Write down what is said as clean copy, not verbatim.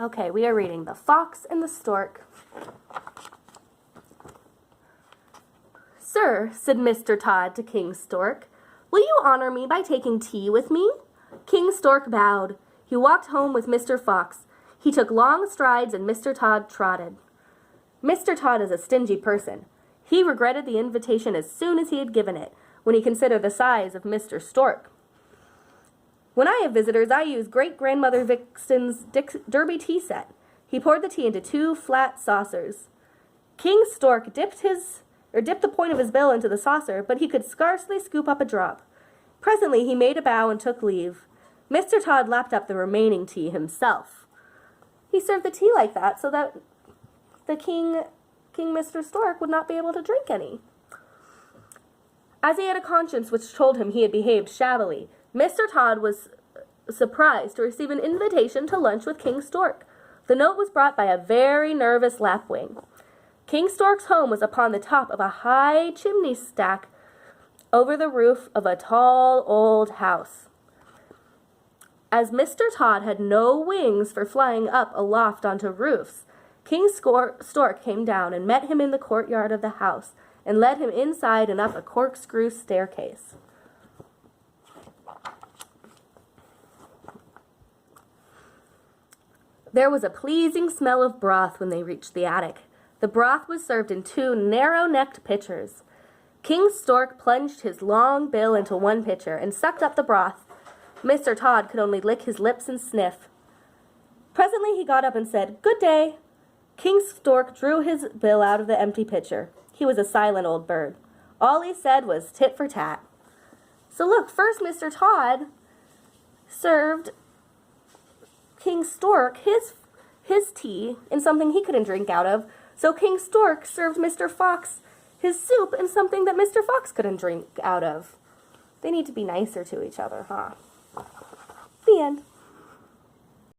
Okay, we are reading The Fox and the Stork. "Sir," said Mr. Tod to King Stork, "will you honor me by taking tea with me?" King Stork bowed. He walked home with Mr. Fox. He took long strides and Mr. Tod trotted. Mr. Tod is a stingy person. He regretted the invitation as soon as he had given it, when he considered the size of Mr. Stork. "When I have visitors, I use Great-Grandmother Vixen's Derby tea set." He poured the tea into 2 flat saucers. King Stork dipped the point of his bill into the saucer, but he could scarcely scoop up a drop. Presently he made a bow and took leave. Mr. Tod lapped up the remaining tea himself. He served the tea like that so that the King Mr. Stork would not be able to drink any. As he had a conscience which told him he had behaved shabbily, Mr. Tod was surprised to receive an invitation to lunch with King Stork. The note was brought by a very nervous lapwing. King Stork's home was upon the top of a high chimney stack over the roof of a tall old house. As Mr. Tod had no wings for flying up aloft onto roofs, King Stork came down and met him in the courtyard of the house and led him inside and up a corkscrew staircase. There was a pleasing smell of broth when they reached the attic. The broth was served in 2 narrow-necked pitchers. King Stork plunged his long bill into one pitcher and sucked up the broth. Mr. Tod could only lick his lips and sniff. Presently he got up and said, "Good day." King Stork drew his bill out of the empty pitcher. He was a silent old bird. All he said was tit for tat. So look, first Mr. Tod served King Stork his tea in something he couldn't drink out of. So King Stork served Mr. Fox his soup in something that Mr. Fox couldn't drink out of. They need to be nicer to each other, huh? The end.